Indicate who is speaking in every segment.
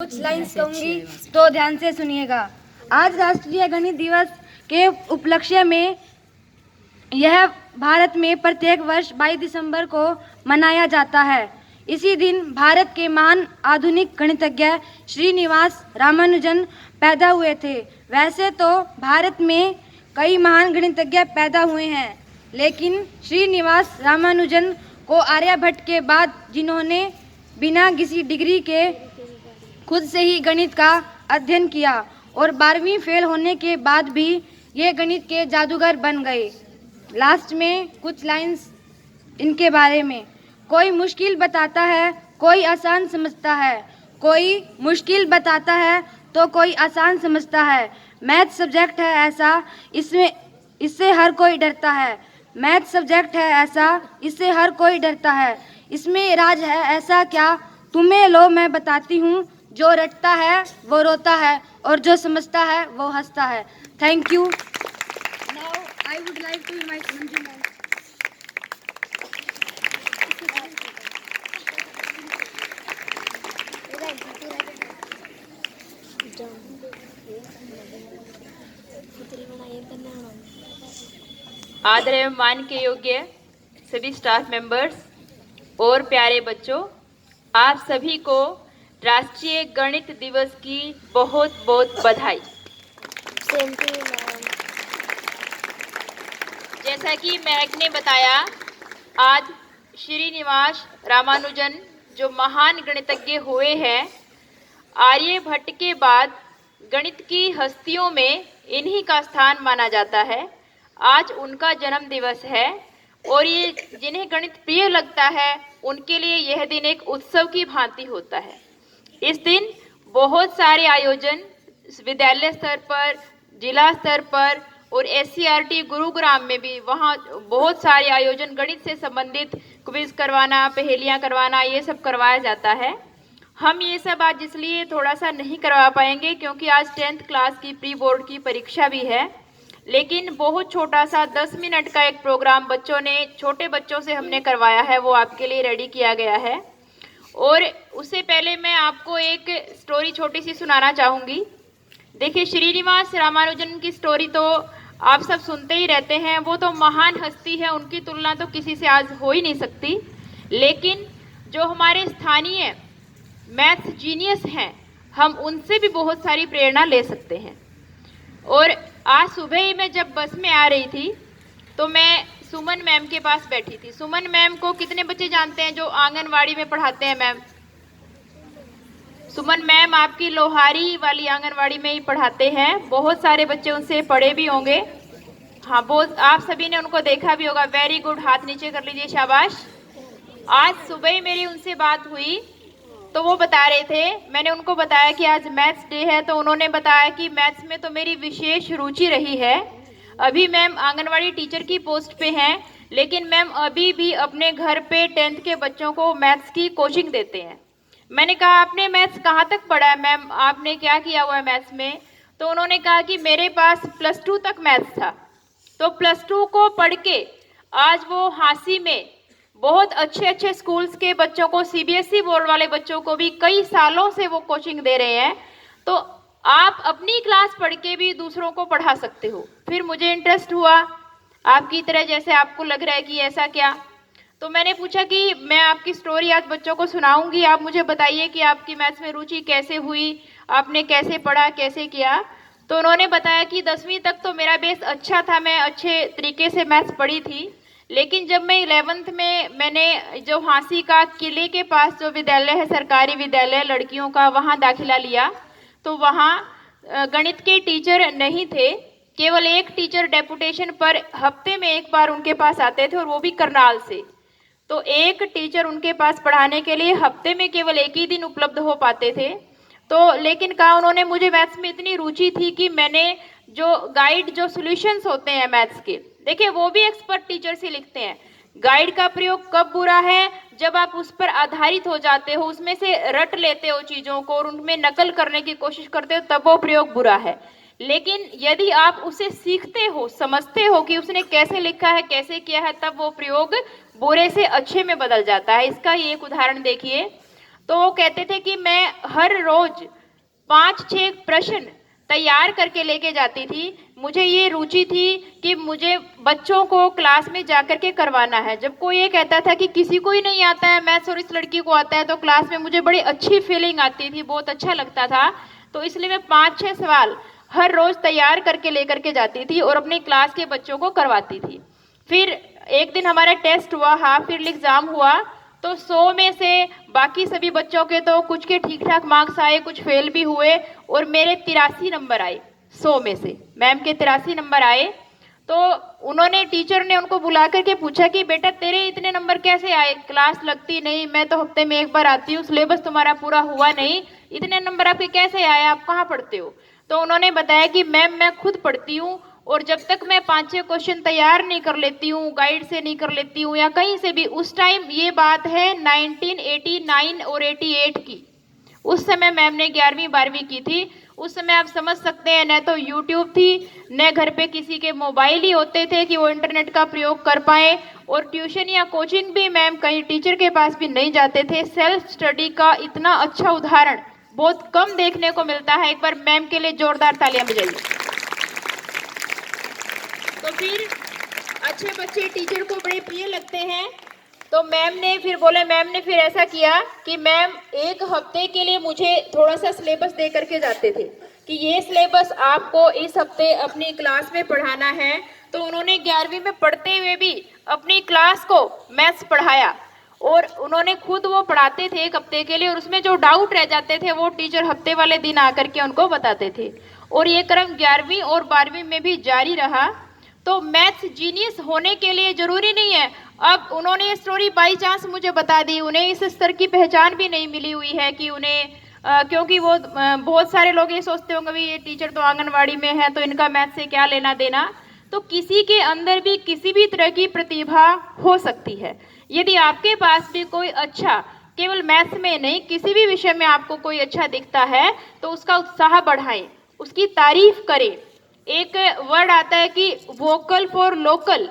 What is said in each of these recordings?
Speaker 1: कुछ लाइंस कहूंगी तो ध्यान से सुनिएगा। आज राष्ट्रीय गणित दिवस के उपलक्ष्य में यह भारत में प्रत्येक वर्ष 22 दिसंबर को मनाया जाता है। इसी दिन भारत के महान आधुनिक गणितज्ञ श्रीनिवास रामानुजन पैदा हुए थे। वैसे तो भारत में कई महान गणितज्ञ पैदा हुए हैं, लेकिन श्रीनिवास रामानुजन को आर्यभट्ट के बाद, जिन्होंने बिना किसी डिग्री के खुद से ही गणित का अध्ययन किया और 12वीं फेल होने के बाद भी ये गणित के जादूगर बन गए। लास्ट में कुछ लाइंस इनके बारे में। कोई मुश्किल बताता है, कोई आसान समझता है। कोई मुश्किल बताता है तो कोई आसान समझता है। मैथ सब्जेक्ट है ऐसा, इससे हर कोई डरता है। मैथ सब्जेक्ट है ऐसा, इससे हर कोई डरता है। इसमें राज है ऐसा क्या, तुम्हें लो मैं बताती हूँ। जो रटता है वो रोता है और जो समझता है वो हंसता है। Thank you. Now I would like to invite Manju ma'am.
Speaker 2: आदर एवं मान के योग्य सभी स्टाफ मेंबर्स और प्यारे बच्चों, आप सभी को राष्ट्रीय गणित दिवस की बहुत बहुत बधाई। जैसा कि महक ने बताया, आज श्रीनिवास रामानुजन जो महान गणितज्ञ हुए हैं, आर्यभट्ट के बाद गणित की हस्तियों में इन्हीं का स्थान माना जाता है। आज उनका जन्म दिवस है और ये जिन्हें गणित प्रिय लगता है उनके लिए यह दिन एक उत्सव की भांति होता है। इस दिन बहुत सारे आयोजन विद्यालय स्तर पर, जिला स्तर पर और SCRT गुरुग्राम में भी वहाँ बहुत सारे आयोजन गणित से संबंधित क्विज करवाना, पहेलियाँ करवाना, ये सब करवाया जाता है। हम ये सब आज इसलिए थोड़ा सा नहीं करवा पाएंगे क्योंकि आज 10th क्लास की प्री बोर्ड की परीक्षा भी है, लेकिन बहुत छोटा सा 10 मिनट का एक प्रोग्राम बच्चों ने, छोटे बच्चों से हमने करवाया है, वो आपके लिए रेडी किया गया है। और उससे पहले मैं आपको एक स्टोरी छोटी सी सुनाना चाहूँगी। देखिए, श्रीनिवास रामानुजन की स्टोरी तो आप सब सुनते ही रहते हैं। वो तो महान हस्ती है, उनकी तुलना तो किसी से आज हो ही नहीं सकती। लेकिन जो हमारे स्थानीय मैथ्स जीनियस हैं, हम उनसे भी बहुत सारी प्रेरणा ले सकते हैं। और आज सुबह ही मैं जब बस में आ रही थी तो मैं सुमन मैम के पास बैठी थी। सुमन मैम को कितने बच्चे जानते हैं जो आंगनवाड़ी में पढ़ाते हैं? मैम सुमन मैम आपकी लोहारी वाली आंगनवाड़ी में ही पढ़ाते हैं। बहुत सारे बच्चे उनसे पढ़े भी होंगे। हाँ, बहुत, आप सभी ने उनको देखा भी होगा। वेरी गुड, हाथ नीचे कर लीजिए, शाबाश। आज सुबह ही मेरी उनसे बात हुई तो वो बता रहे थे, मैंने उनको बताया कि आज मैथ्स डे है, तो उन्होंने बताया कि मैथ्स में तो मेरी विशेष रुचि रही है। अभी मैम आंगनवाड़ी टीचर की पोस्ट पे हैं, लेकिन मैम अभी भी अपने घर पे 10th के बच्चों को मैथ्स की कोचिंग देते हैं। मैंने कहा, आपने मैथ्स कहाँ तक पढ़ा है मैम, आपने क्या किया हुआ है मैथ्स में? तो उन्होंने कहा कि मेरे पास +2 तक मैथ्स था। तो +2 को पढ़ के आज वो हांसी में बहुत अच्छे अच्छे स्कूल्स के बच्चों को, CBSE बोर्ड वाले बच्चों को भी कई सालों से वो कोचिंग दे रहे हैं। तो आप अपनी क्लास पढ़ के भी दूसरों को पढ़ा सकते हो। फिर मुझे इंटरेस्ट हुआ आपकी तरह, जैसे आपको लग रहा है कि ऐसा क्या, तो मैंने पूछा कि मैं आपकी स्टोरी आज बच्चों को सुनाऊंगी, आप मुझे बताइए कि आपकी मैथ्स में रुचि कैसे हुई, आपने कैसे पढ़ा, कैसे किया। तो उन्होंने बताया कि 10वीं तक तो मेरा बेस अच्छा था, मैं अच्छे तरीके से मैथ्स पढ़ी थी। लेकिन जब मैं 11th में मैंने जो हांसी का किले के पास जो विद्यालय है, सरकारी विद्यालय लड़कियों का, वहाँ दाखिला लिया तो वहाँ गणित के टीचर नहीं थे। केवल एक टीचर डेपुटेशन पर हफ्ते में एक बार उनके पास आते थे और वो भी करनाल से। तो एक टीचर उनके पास पढ़ाने के लिए हफ्ते में केवल एक ही दिन उपलब्ध हो पाते थे। तो लेकिन कहा उन्होंने, मुझे मैथ्स में इतनी रुचि थी कि मैंने जो गाइड, जो सॉल्यूशंस होते हैं मैथ्स के, देखिए वो भी एक्सपर्ट टीचर से लिखते हैं। गाइड का प्रयोग कब बुरा है? जब आप उस पर आधारित हो जाते हो, उसमें से रट लेते हो चीज़ों को और उनमें नकल करने की कोशिश करते हो, तब वो प्रयोग बुरा है। लेकिन यदि आप उसे सीखते हो, समझते हो कि उसने कैसे लिखा है, कैसे किया है, तब वो प्रयोग बुरे से अच्छे में बदल जाता है। इसका ये एक उदाहरण देखिए। तो वो कहते थे कि मैं हर रोज 5-6 प्रश्न तैयार करके लेके जाती थी। मुझे ये रुचि थी कि मुझे बच्चों को क्लास में जाकर के करवाना है। जब कोई ये कहता था कि किसी को ही नहीं आता है मैथ्स और इस लड़की को आता है, तो क्लास में मुझे बड़ी अच्छी फीलिंग आती थी, बहुत अच्छा लगता था। तो इसलिए मैं 5-6 सवाल हर रोज तैयार करके लेकर के जाती थी और अपनी क्लास के बच्चों को करवाती थी। फिर एक दिन हमारा टेस्ट हुआ, हाफ ईयरली एग्जाम हुआ, तो 100 में से बाकी सभी बच्चों के तो कुछ के ठीक ठाक मार्क्स आए, कुछ फेल भी हुए, और मेरे 83 नंबर आए 100 में से। मैम के 83 नंबर आए। तो उन्होंने, टीचर ने उनको बुला करके पूछा कि बेटा तेरे इतने नंबर कैसे आए, क्लास लगती नहीं, मैं तो हफ्ते में एक बार आती हूँ, सिलेबस तुम्हारा पूरा हुआ नहीं, इतने नंबर आपके कैसे आए, आप कहाँ पढ़ते हो? तो उन्होंने बताया कि मैम मैं खुद पढ़ती हूँ, और जब तक मैं 5-6 क्वेश्चन तैयार नहीं कर लेती हूँ, गाइड से नहीं कर लेती हूँ या कहीं से भी, उस टाइम ये बात है 1989 और 88 की, उस समय मैम ने 11वीं 12वीं की थी। उस समय आप समझ सकते हैं, न तो यूट्यूब थी, न घर पे किसी के मोबाइल ही होते थे कि वो इंटरनेट का प्रयोग कर पाए, और ट्यूशन या कोचिंग भी मैम कहीं टीचर के पास भी नहीं जाते थे। सेल्फ स्टडी का इतना अच्छा उदाहरण बहुत कम देखने को मिलता है। एक बार मैम के लिए जोरदार तालियां बजाइए। तो फिर अच्छे बच्चे टीचर को बड़े प्रिय लगते हैं। तो मैम ने फिर ऐसा किया कि मैम एक हफ्ते के लिए मुझे थोड़ा सा सिलेबस दे करके जाते थे कि ये सिलेबस आपको इस हफ्ते अपनी क्लास में पढ़ाना है। तो उन्होंने 11वीं में पढ़ते हुए भी अपनी क्लास को मैथ्स पढ़ाया, और उन्होंने खुद वो पढ़ाते थे एक हफ्ते के लिए, और उसमें जो डाउट रह जाते थे वो टीचर हफ्ते वाले दिन आकर के उनको बताते थे। और ये क्रम 11वीं और 12वीं में भी जारी रहा। तो मैथ्स जीनियस होने के लिए जरूरी नहीं है, अब उन्होंने ये स्टोरी बाई चांस मुझे बता दी, उन्हें इस स्तर की पहचान भी नहीं मिली हुई है कि उन्हें क्योंकि वो बहुत सारे लोग ये सोचते होंगे भी ये टीचर तो आंगनवाड़ी में है तो इनका मैथ से क्या लेना देना। तो किसी के अंदर भी किसी भी तरह की प्रतिभा हो सकती है। यदि आपके पास भी कोई अच्छा, केवल मैथ्स में नहीं किसी भी विषय में आपको कोई अच्छा दिखता है, तो उसका उत्साह बढ़ाएं, उसकी तारीफ करें। एक वर्ड आता है कि वोकल फॉर लोकल,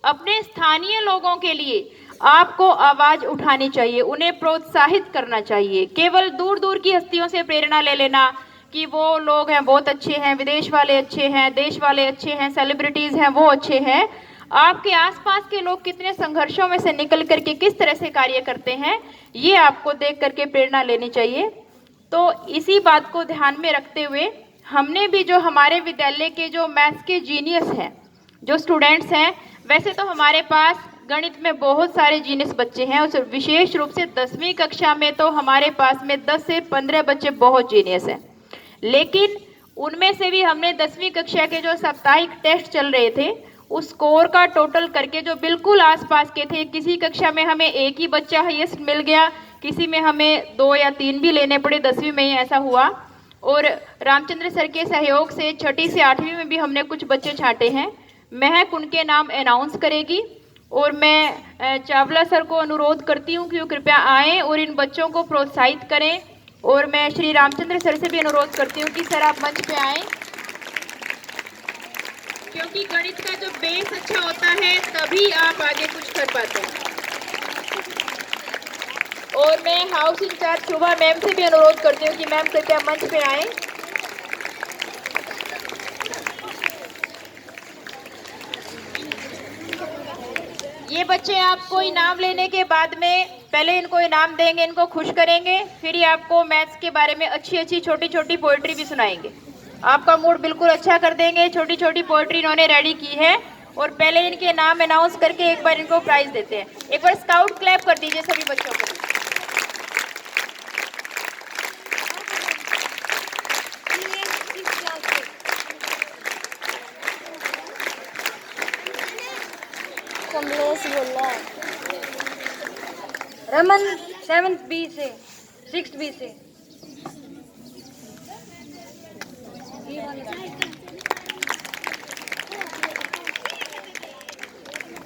Speaker 2: अपने स्थानीय लोगों के लिए आपको आवाज उठानी चाहिए, उन्हें प्रोत्साहित करना चाहिए। केवल दूर दूर की हस्तियों से प्रेरणा ले लेना कि वो लोग हैं बहुत अच्छे हैं, विदेश वाले अच्छे हैं, देश वाले अच्छे हैं, सेलिब्रिटीज हैं वो अच्छे हैं, आपके आसपास के लोग कितने संघर्षों में से निकल करके किस तरह से कार्य करते हैं, ये आपको देख करके प्रेरणा लेनी चाहिए। तो इसी बात को ध्यान में रखते हुए हमने भी, जो हमारे विद्यालय के जो मैथ्स के जीनियस हैं, जो स्टूडेंट्स हैं, वैसे तो हमारे पास गणित में बहुत सारे जीनियस बच्चे हैं, और विशेष रूप से 10वीं कक्षा में तो हमारे पास में 10 से 15 बच्चे बहुत जीनियस हैं। लेकिन उनमें से भी हमने 10वीं कक्षा के जो साप्ताहिक टेस्ट चल रहे थे, उस स्कोर का टोटल करके जो बिल्कुल आसपास के थे, किसी कक्षा में हमें एक ही बच्चा हाईएस्ट मिल गया, किसी में हमें 2 या 3 भी लेने पड़े, 10वीं में ही ऐसा हुआ। और रामचंद्र सर के सहयोग से 6ठी से 8वीं में भी हमने कुछ बच्चे छांटे हैं। महक उनके नाम अनाउंस करेगी, और मैं चावला सर को अनुरोध करती हूँ कि वो कृपया आएँ और इन बच्चों को प्रोत्साहित करें। और मैं श्री रामचंद्र सर से भी अनुरोध करती हूँ कि सर आप मंच पे आएँ, क्योंकि गणित का जो बेस अच्छा होता है तभी आप आगे कुछ कर पाते हैं। और मैं हाउस इंचार्ज शोभा मैम से भी अनुरोध करती हूँ कि मैम कृपया मंच पे आएँ। ये बच्चे आपको इनाम लेने के बाद में पहले इनको इनाम देंगे, इनको खुश करेंगे, फिर ये आपको मैथ्स के बारे में अच्छी अच्छी छोटी छोटी पोएट्री भी सुनाएंगे, आपका मूड बिल्कुल अच्छा कर देंगे। छोटी छोटी पोएट्री इन्होंने रेडी की है, और पहले इनके नाम अनाउंस करके एक बार इनको प्राइज देते हैं। एक बार स्काउट क्लैप कर दीजिए सभी बच्चों को।
Speaker 3: कमलेश बोल रहा है।
Speaker 1: रमन 7th B से 6th B से।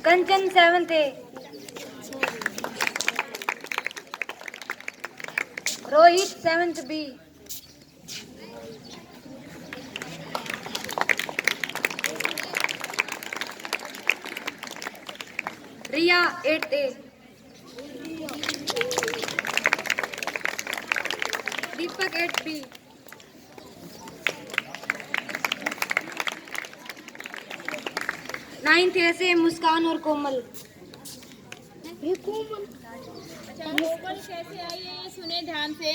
Speaker 1: कंचन 7th A। Rohit 7th B। Riya 8th A। Deepak 8B। 9th A से मुस्कान और कोमल।
Speaker 2: कोमल कैसे आई है ये सुने ध्यान से।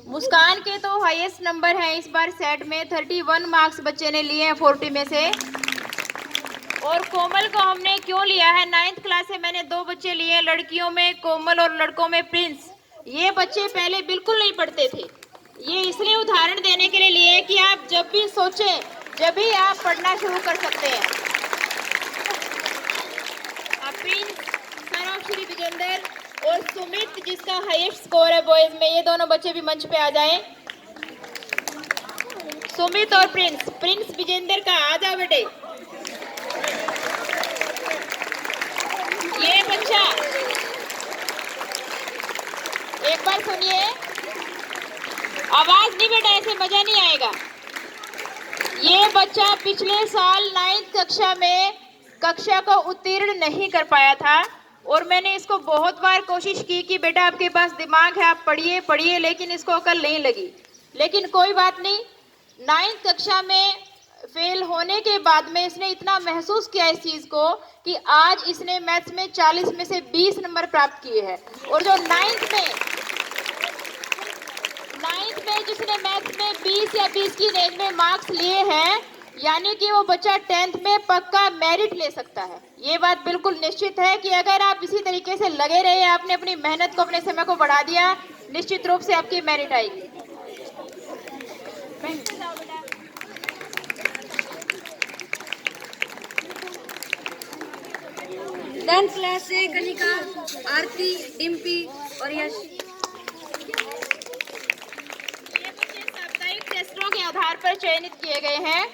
Speaker 2: मुस्कान के तो हाईएस्ट नंबर है इस बार सेट में, 31 मार्क्स बच्चे ने लिए हैं 40 में से। और कोमल को हमने क्यों लिया है, 9th क्लास से मैंने 2 बच्चे लिए, लड़कियों में कोमल और लड़कों में प्रिंस। ये बच्चे पहले बिल्कुल नहीं पढ़ते थे, ये इसलिए उदाहरण देने के लिए लिए कि आप जब भी सोचें जब भी आप पढ़ना शुरू कर सकते हैं। प्रिंस, सौरभ श्री विजेंदर और सुमित जिसका हाईएस्ट स्कोर है बॉयज में, ये दोनों बच्चे भी मंच पे आ जाएं। सुमित और प्रिंस, प्रिंस विजेंदर का आ जाओ बेटे। ये बच्चा एक बार सुनिए, आवाज नहीं बेटा, ऐसे मजा नहीं आएगा। ये बच्चा पिछले साल 9th कक्षा में कक्षा को उत्तीर्ण नहीं कर पाया था और मैंने इसको बहुत बार कोशिश की कि बेटा आपके पास दिमाग है, आप पढ़िए पढ़िए, लेकिन इसको अकल नहीं लगी। लेकिन कोई बात नहीं, 9th कक्षा में फेल होने के बाद में इसने इतना महसूस किया इस चीज को कि आज इसने मैथ्स में 40 में से 20 नंबर प्राप्त किए हैं। और जो 9th में जिसने मैथ्स में 20 या 20 की रेंज में मार्क्स लिए हैं, यानी कि वो बच्चा 10th में पक्का मेरिट ले सकता है। ये बात बिल्कुल निश्चित है कि अगर आप इसी तरीके से लगे रहे, आपने अपनी मेहनत को, अपने समय को बढ़ा दिया, निश्चित रूप से आपकी मेरिट आएगी।
Speaker 1: 10th क्लास से कनिका, आरती, डिम्पी और यश।
Speaker 2: साप्ताहिक टेस्टों के आधार पर चयनित किए गए हैं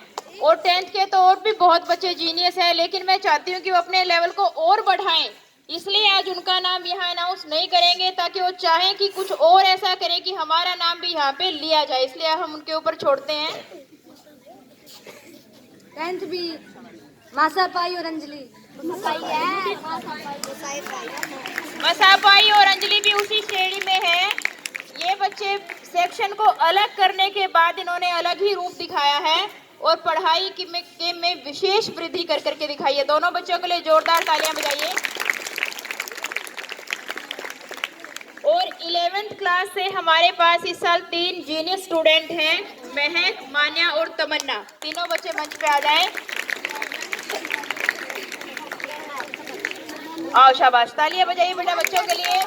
Speaker 2: और 10th के तो और भी बहुत बच्चे जीनियस हैं, लेकिन मैं चाहती हूँ कि वो अपने लेवल को और बढ़ाएं, इसलिए आज उनका नाम यहाँ अनाउंस नहीं करेंगे ताकि वो चाहें कि कुछ और ऐसा करें कि हमारा नाम भी यहाँ पे लिया जाए, इसलिए हम उनके ऊपर छोड़ते हैं।
Speaker 1: 10th B मासापाई और अंजलि।
Speaker 2: मसापाई और अंजलि भी उसी श्रेणी में है। ये बच्चे सेक्शन को अलग करने के बाद इन्होंने अलग ही रूप दिखाया है और पढ़ाई में विशेष वृद्धि कर करके दिखाई है। दोनों बच्चों के लिए जोरदार तालियां बजाइए। और 11th क्लास से हमारे पास इस साल 3 जीनियस स्टूडेंट हैं, महक, मान्या और तमन्ना। तीनों बच्चे मंच पे आ जाएं। आओ शाबाश, तालियां बजाइए बेटा बच्चों के लिए।